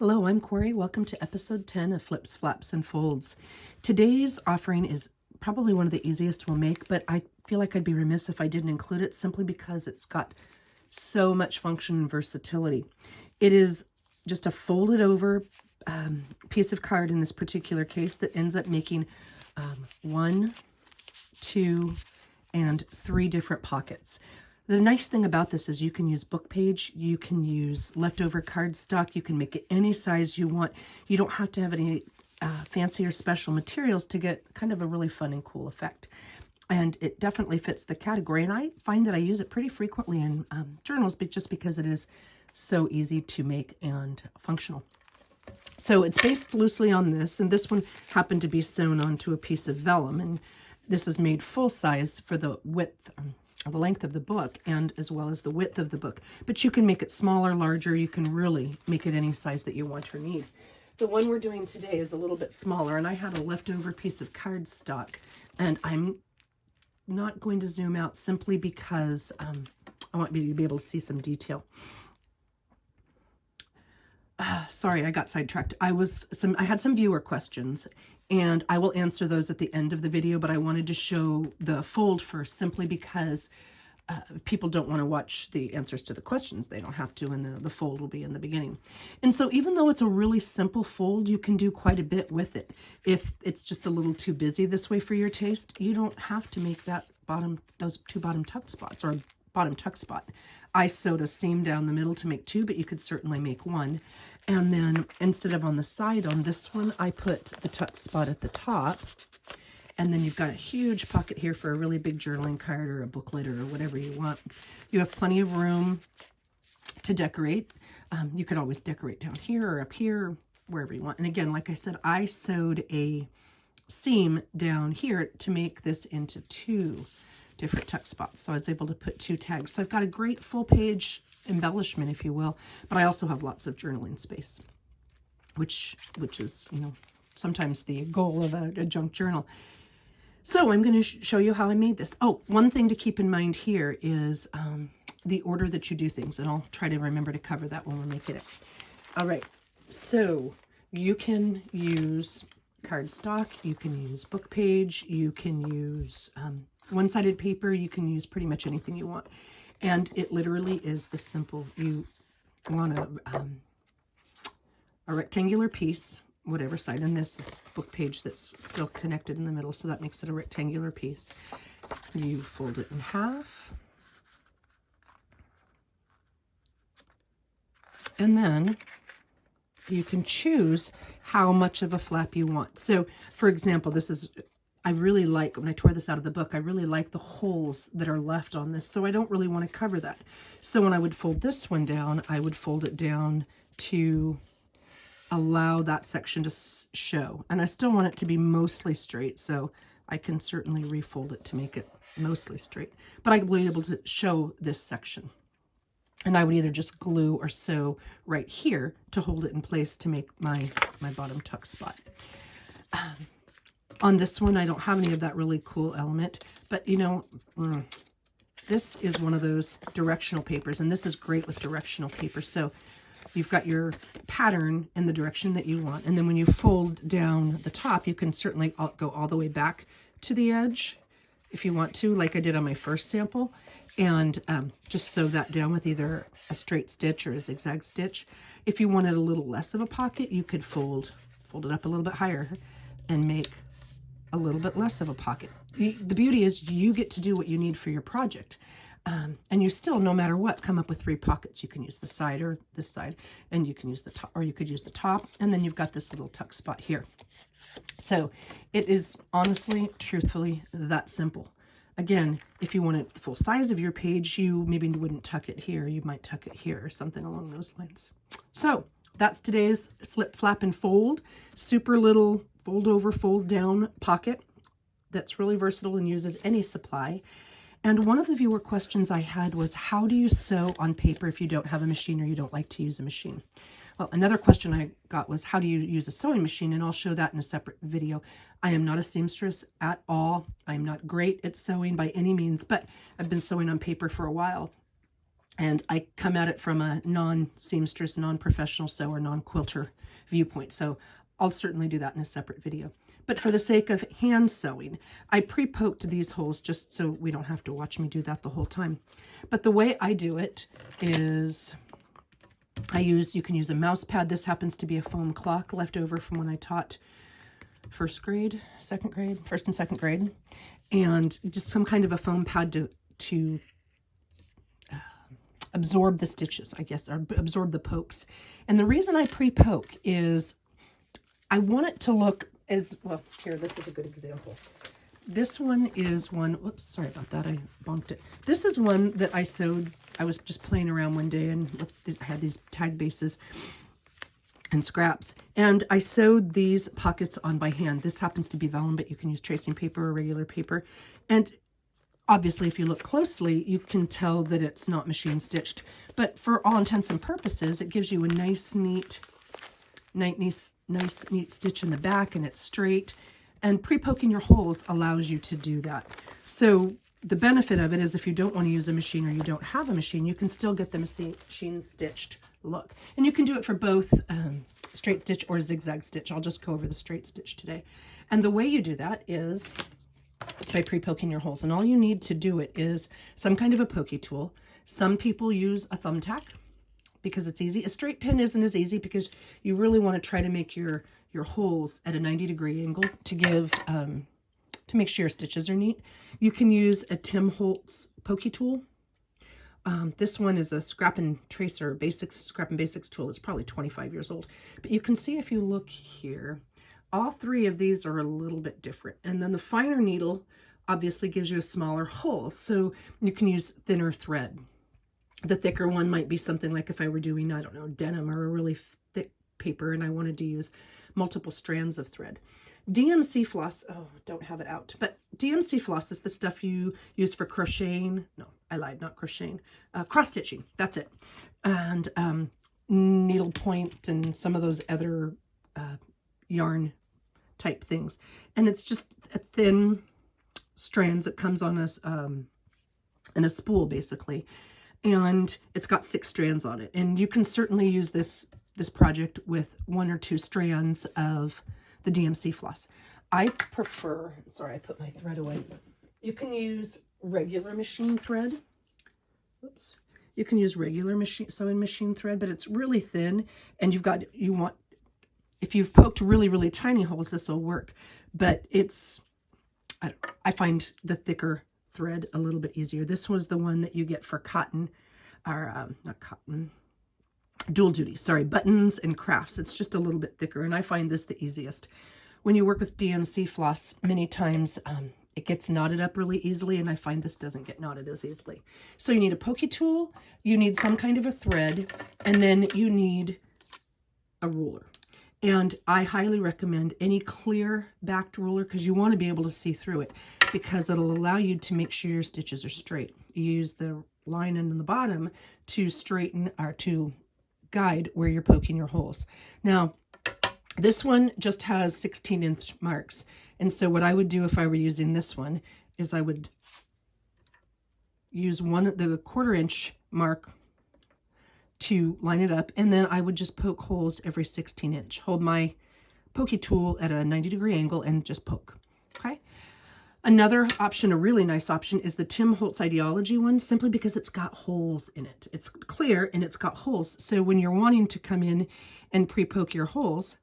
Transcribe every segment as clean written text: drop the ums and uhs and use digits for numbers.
Hello, I'm Corey. Welcome to episode 10 of Flips, Flaps, and Folds. Today's offering is probably one of the easiest we'll make, but I feel like I'd be remiss if I didn't include it simply because it's got so much function and versatility. It is just a folded over piece of card in this particular case that ends up making 1, 2, and 3 different pockets. The nice thing about this is you can use book page, you can use leftover cardstock, you can make it any size you want. You don't have to have any fancy or special materials to get kind of a really fun and cool effect. And it definitely fits the category. And I find that I use it pretty frequently in journals, but just because it is so easy to make and functional. So it's based loosely on this, and this one happened to be sewn onto a piece of vellum, and this is made full size for the width, the length of the book, and as well as the width of the book. But you can make it smaller, larger. You can really make it any size that you want or need. The one we're doing today is a little bit smaller, and I had a leftover piece of cardstock, and I'm not going to zoom out simply because I want you to be able to see some detail. Sorry, I got sidetracked. I had some viewer questions, and I will answer those at the end of the video, but I wanted to show the fold first simply because people don't want to watch the answers to the questions. They don't have to, and the fold will be in the beginning. And so even though it's a really simple fold, you can do quite a bit with it. If it's just a little too busy this way for your taste, you don't have to make those 2 bottom tuck spots, or a bottom tuck spot. I sewed a seam down the middle to make 2, but you could certainly make 1. And then instead of on the side on this one, I put the tuck spot at the top. And then you've got a huge pocket here for a really big journaling card or a booklet or whatever you want. You have plenty of room to decorate. You could always decorate down here or up here, wherever you want. And again, like I said, I sewed a seam down here to make this into 2 different tuck spots. So I was able to put 2 tags. So I've got a great full page embellishment, if you will, but I also have lots of journaling space, which is, sometimes the goal of a junk journal. So I'm going to show you how I made this. Oh, one thing to keep in mind here is the order that you do things, and I'll try to remember to cover that when we're making it. All right, so you can use cardstock, you can use book page, you can use one-sided paper, you can use pretty much anything you want. And it literally is the simple, you want a rectangular piece, whatever side, and this is book page that's still connected in the middle, so that makes it a rectangular piece. You fold it in half. And then you can choose how much of a flap you want. So, for example, I really like, when I tore this out of the book, I really like the holes that are left on this, so I don't really want to cover that. So when I would fold this one down, I would fold it down to allow that section to show. And I still want it to be mostly straight, so I can certainly refold it to make it mostly straight. But I will be able to show this section. And I would either just glue or sew right here to hold it in place to make my bottom tuck spot. On this one, I don't have any of that really cool element, but this is one of those directional papers, and this is great with directional paper. So you've got your pattern in the direction that you want, and then when you fold down the top, you can certainly go all the way back to the edge if you want to, like I did on my first sample, and just sew that down with either a straight stitch or a zigzag stitch. If you wanted a little less of a pocket, you could fold it up a little bit higher and make a little bit less of a pocket. The beauty is you get to do what you need for your project. And you still, no matter what, come up with 3 pockets. You can use the side or this side, and you can use the top, or you could use the top, and then you've got this little tuck spot here. So it is honestly, truthfully, that simple. Again, if you wanted the full size of your page, you maybe wouldn't tuck it here. You might tuck it here or something along those lines. So that's today's flip, flap, and fold. Super little fold over, fold down pocket that's really versatile and uses any supply. And one of the viewer questions I had was, how do you sew on paper if you don't have a machine or you don't like to use a machine? Well, another question I got was, how do you use a sewing machine? And I'll show that in a separate video. I am not a seamstress at all. I'm not great at sewing by any means, but I've been sewing on paper for a while. And I come at it from a non-seamstress, non-professional sewer, non-quilter viewpoint. So I'll certainly do that in a separate video. But for the sake of hand sewing, I pre-poked these holes just so we don't have to watch me do that the whole time. But the way I do it is you can use a mouse pad. This happens to be a foam clock left over from when I taught first and second grade. And just some kind of a foam pad to absorb the stitches, I guess, or absorb the pokes. And the reason I pre-poke is I want it to look as, well, here, this is a good example. This one is one, whoops, sorry about that, I bonked it. This is one that I sewed. I was just playing around one day and I had these tag bases and scraps. And I sewed these pockets on by hand. This happens to be vellum, but you can use tracing paper or regular paper. And obviously, if you look closely, you can tell that it's not machine stitched. But for all intents and purposes, it gives you a nice, neat stitch in the back, and it's straight. And pre-poking your holes allows you to do that. So the benefit of it is if you don't want to use a machine or you don't have a machine, you can still get the machine stitched look. And you can do it for both straight stitch or zigzag stitch. I'll just go over the straight stitch today. And the way you do that is by pre-poking your holes. And all you need to do it is some kind of a pokey tool. Some people use a thumbtack because it's easy. A straight pin isn't as easy because you really want to try to make your holes at a 90-degree angle to give to make sure your stitches are neat. You can use a Tim Holtz pokey tool. This one is a Scrap and Basics tool. It's probably 25 years old. But you can see if you look here, all three of these are a little bit different. And then the finer needle obviously gives you a smaller hole. So you can use thinner thread. The thicker one might be something like if I were doing, I don't know, denim or a really thick paper and I wanted to use multiple strands of thread. DMC floss, oh, don't have it out, but DMC floss is the stuff you use for crocheting. No, I lied, not crocheting. Cross stitching, that's it. And needle point and some of those other yarn type things. And it's just a thin strands that comes on in a spool basically. And it's got 6 strands on it. And you can certainly use this project with 1 or 2 strands of the DMC floss. I prefer, sorry, I put my thread away. You can use regular machine thread. Oops. You can use regular sewing machine thread, but it's really thin. And if you've poked really, really tiny holes, this will work. But I find the thicker thread a little bit easier. This was the one that you get for cotton, or not cotton, dual duty, sorry, buttons and crafts. It's just a little bit thicker, and I find this the easiest. When you work with DMC floss, many times it gets knotted up really easily, and I find this doesn't get knotted as easily. So you need a pokey tool, you need some kind of a thread, and then you need a ruler. And I highly recommend any clear backed ruler because you want to be able to see through it because it'll allow you to make sure your stitches are straight. You use the line in the bottom to straighten or to guide where you're poking your holes. Now, this one just has 16-inch marks. And so what I would do if I were using this one is I would use the 1/4-inch mark to line it up, and then I would just poke holes every 16-inch. Hold my pokey tool at a 90-degree angle and just poke, okay? Another option, a really nice option, is the Tim Holtz Ideology one, simply because it's got holes in it. It's clear and it's got holes. So when you're wanting to come in and pre-poke your holes,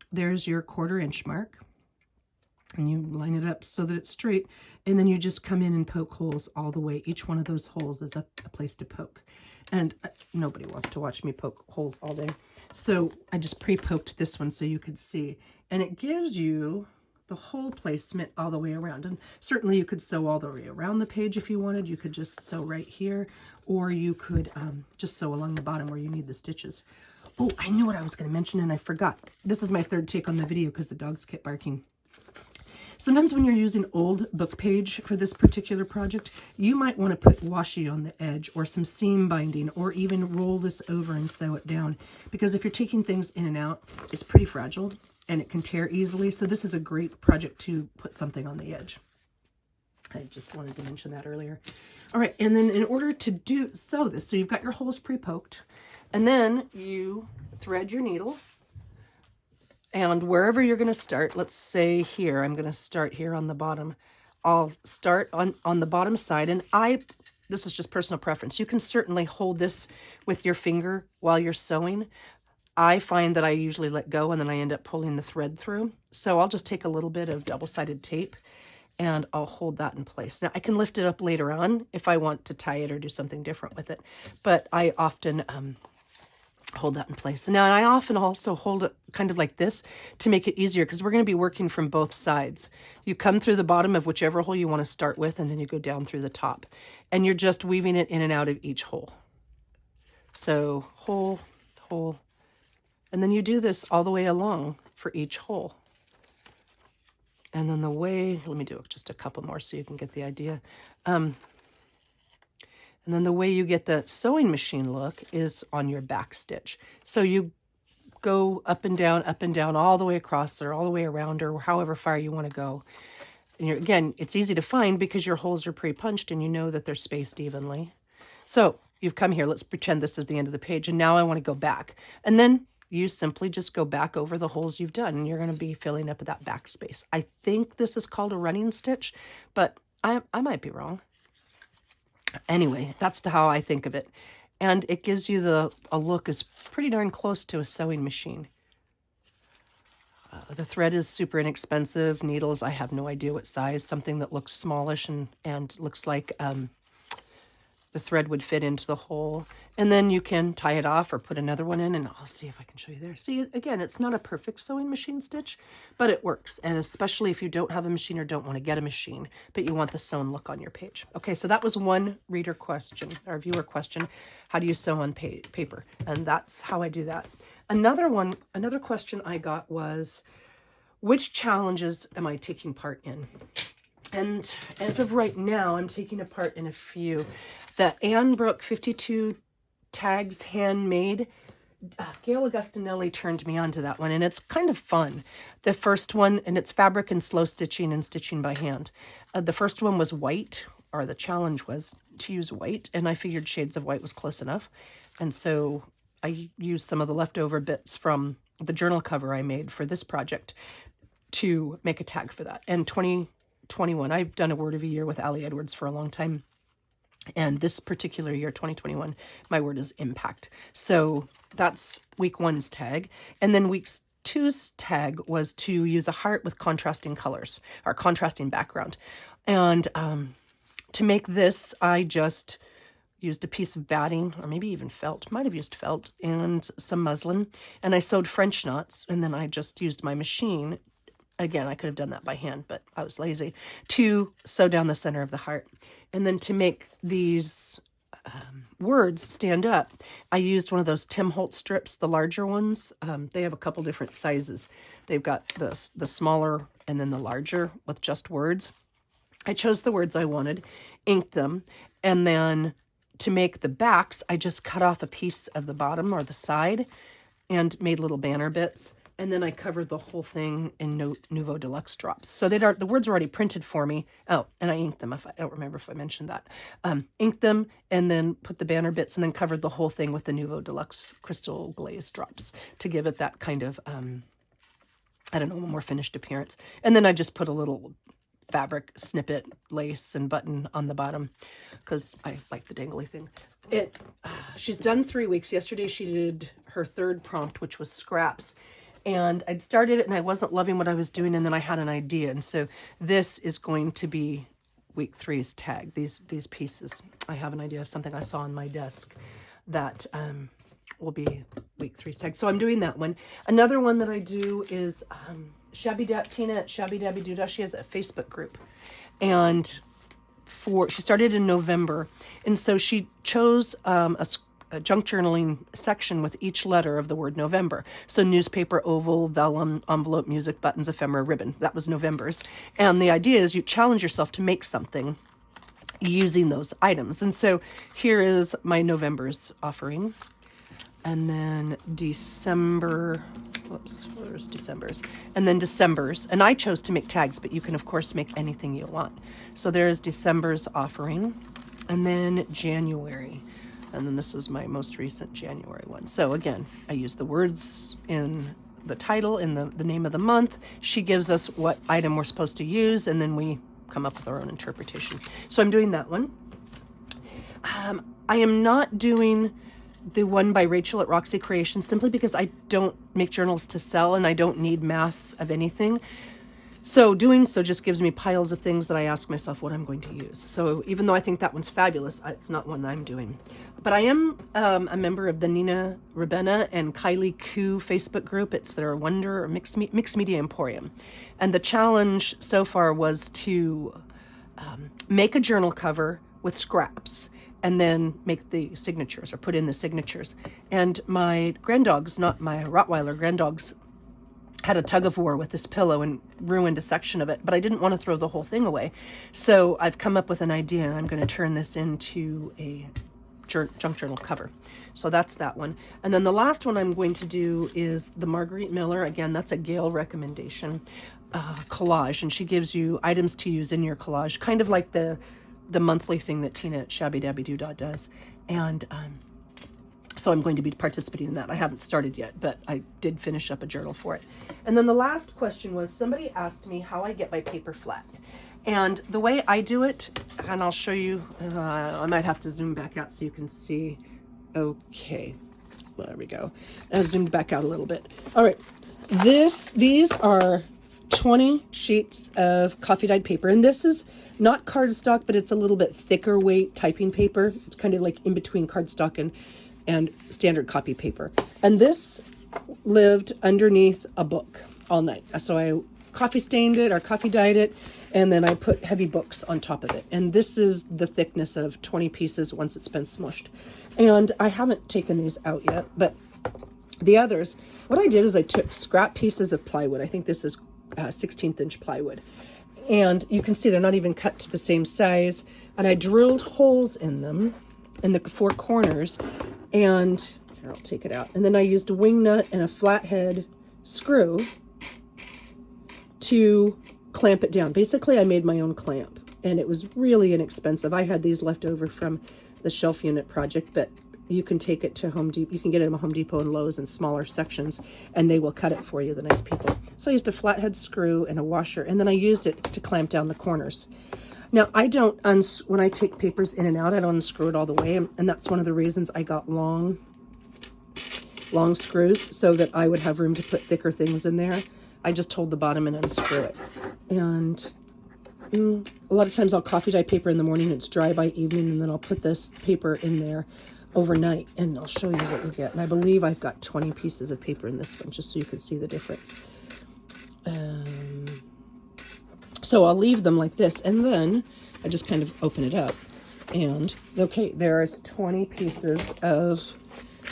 there's your 1/4-inch mark. And you line it up so that it's straight. And then you just come in and poke holes all the way. Each one of those holes is a place to poke. And nobody wants to watch me poke holes all day. So I just pre-poked this one so you could see. And it gives you the hole placement all the way around. And certainly you could sew all the way around the page if you wanted. You could just sew right here. Or you could just sew along the bottom where you need the stitches. Oh, I knew what I was going to mention and I forgot. This is my third take on the video because the dogs kept barking. Sometimes when you're using old book page for this particular project, you might want to put washi on the edge or some seam binding or even roll this over and sew it down. Because if you're taking things in and out, it's pretty fragile and it can tear easily. So this is a great project to put something on the edge. I just wanted to mention that earlier. All right, and then in order to sew this, so you've got your holes pre-poked, and then you thread your needle, and wherever you're going to start, let's say here, I'm going to start here on the bottom. I'll start on the bottom side, and this is just personal preference. You can certainly hold this with your finger while you're sewing. I find that I usually let go and then I end up pulling the thread through. So I'll just take a little bit of double-sided tape and I'll hold that in place. Now I can lift it up later on if I want to tie it or do something different with it, but I often hold that in place. Now I often also hold it kind of like this to make it easier because we're going to be working from both sides. You come through the bottom of whichever hole you want to start with, and then you go down through the top, and you're just weaving it in and out of each hole. So hole, hole, and then you do this all the way along for each hole. And then let me do just a couple more so you can get the idea. And then the way you get the sewing machine look is on your back stitch. So you go up and down, all the way across or all the way around or however far you want to go. And again, it's easy to find because your holes are pre-punched and you know that they're spaced evenly. So you've come here. Let's pretend this is the end of the page. And now I want to go back. And then you simply just go back over the holes you've done, and you're going to be filling up that back space. I think this is called a running stitch, but I might be wrong. Anyway, that's how I think of it. And it gives you a look is pretty darn close to a sewing machine. The thread is super inexpensive. Needles, I have no idea what size. Something that looks smallish and looks like the thread would fit into the hole. And then you can tie it off or put another one in, and I'll see if I can show you there. See, again, it's not a perfect sewing machine stitch, but it works. And especially if you don't have a machine or don't want to get a machine, but you want the sewn look on your page. Okay, so that was one reader question or viewer question. How do you sew on paper? And that's how I do that. Another question I got was, which challenges am I taking part in? And as of right now, I'm taking a part in a few. The Ann Brook 52 tags handmade, Gail Augustinelli turned me on to that one, and it's kind of fun. The first one, and it's fabric and slow stitching and stitching by hand. The first one was white, or the challenge was to use white, and I figured shades of white was close enough. And so I used some of the leftover bits from the journal cover I made for this project to make a tag for that. And 2021, I've done a word of a year with Allie Edwards for a long time. And this particular year, 2021, my word is impact. So that's week 1's tag. And then week 2's tag was to use a heart with contrasting colors or contrasting background. And to make this, I just used a piece of batting or maybe even felt, might have used felt, and some muslin. And I sewed French knots, and then I just used my machine. Again, I could have done that by hand, but I was lazy, to sew down the center of the heart. And then to make these words stand up, I used one of those Tim Holtz strips, the larger ones. They have a couple different sizes. They've got the smaller and then the larger with just words. I chose the words I wanted, inked them, and then to make the backs, I just cut off a piece of the bottom or the side and made little banner bits. And then I covered the whole thing in Nouveau Deluxe drops. So the words are already printed for me. Oh, and I inked them. I don't remember if I mentioned that. Inked them and then put the banner bits and then covered the whole thing with the Nouveau Deluxe crystal glaze drops to give it that kind of, I don't know, more finished appearance. And then I just put a little fabric snippet, lace, and button on the bottom because I like the dangly thing. She's done 3 weeks. Yesterday she did her 3rd prompt, which was scraps. And I'd started it and I wasn't loving what I was doing, and then I had an idea. And so this is going to be week 3's tag, these pieces. I have an idea of something I saw on my desk that will be week 3's tag. So I'm doing that one. Another one that I do is Tina at Shabby Dabby Doodah. She has a Facebook group. And she started in November. And so she chose a junk journaling section with each letter of the word November. So newspaper, oval, vellum, envelope, music, buttons, ephemera, ribbon. That was November's. And the idea is you challenge yourself to make something using those items. And so here is my November's offering. And then December, whoops, where's December's? And then December's. And I chose to make tags, but you can, of course, make anything you want. So there's December's offering. And then January. And then this was my most recent January one. So again, I use the words in the title, in the name of the month. She gives us what item we're supposed to use, and then we come up with our own interpretation. So I'm doing that one. I am not doing the one by Rachel at Roxy Creations simply because I don't make journals to sell and I don't need mass of anything. So doing so just gives me piles of things that I ask myself what I'm going to use. So even though I think that one's fabulous, it's not one I'm doing. But I am a member of the Nina Rabenna and Kylie Koo Facebook group. It's their Wonder Mixed Media Emporium. And the challenge so far was to make a journal cover with scraps and then make the signatures or put in the signatures. And my granddogs, not my Rottweiler granddogs, had a tug of war with this pillow and ruined a section of it, but I didn't want to throw the whole thing away. So I've come up with an idea, and I'm going to turn this into a junk journal cover. So that's that one. And then the last one I'm going to do is the Marguerite Miller. Again, that's a Gail recommendation collage, and she gives you items to use in your collage, kind of like the monthly thing that Tina at Shabby Dabby Doodah does. And so I'm going to be participating in that. I haven't started yet, but I did finish up a journal for it. And then the last question was, somebody asked me how I get my paper flat. And the way I do it, and I'll show you, I might have to zoom back out so you can see. Okay, well, there we go. I zoomed back out a little bit. All right, these are 20 sheets of coffee dyed paper, and this is not cardstock, but it's a little bit thicker weight typing paper. It's kind of like in between cardstock and standard copy paper. And this lived underneath a book all night. So I coffee stained it or coffee dyed it, and then I put heavy books on top of it. And this is the thickness of 20 pieces once it's been smushed. And I haven't taken these out yet, but the others, what I did is I took scrap pieces of plywood. I think this is 16th inch plywood. And you can see they're not even cut to the same size. And I drilled holes in them in the four corners, and here, I'll take it out. And then I used a wing nut and a flathead screw to clamp it down. Basically, I made my own clamp, and it was really inexpensive. I had these left over from the shelf unit project, but you can take it to Home Depot. You can get it at Home Depot and Lowe's in smaller sections, and they will cut it for you, the nice people. So I used a flathead screw and a washer, and then I used it to clamp down the corners. Now, I don't, when I take papers in and out, I don't unscrew it all the way, and that's one of the reasons I got long screws, so that I would have room to put thicker things in there. I just hold the bottom and unscrew it. And a lot of times I'll coffee dye paper in the morning, it's dry by evening, and then I'll put this paper in there overnight, and I'll show you what you get. And I believe I've got 20 pieces of paper in this one, just so you can see the difference. So I'll leave them like this, and then I just kind of open it up, and okay, there's 20 pieces of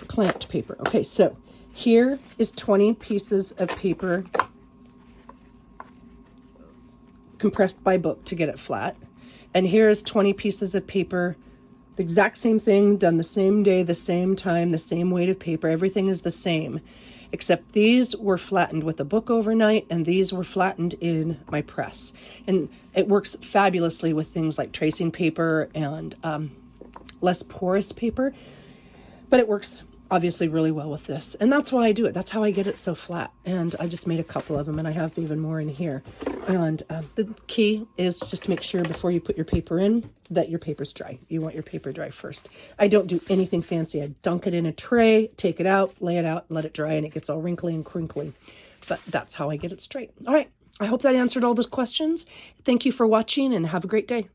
clamped paper. Okay, so here is 20 pieces of paper compressed by book to get it flat, and here's 20 pieces of paper, the exact same thing, done the same day, the same time, the same weight of paper. Everything is the same, except these were flattened with a book overnight, and these were flattened in my press. And it works fabulously with things like tracing paper and less porous paper, but it works obviously really well with this. And that's why I do it. That's how I get it so flat. And I just made a couple of them, and I have even more in here. And the key is just to make sure before you put your paper in that your paper's dry. You want your paper dry first. I don't do anything fancy. I dunk it in a tray, take it out, lay it out, and let it dry, and it gets all wrinkly and crinkly. But that's how I get it straight. All right. I hope that answered all those questions. Thank you for watching, and have a great day.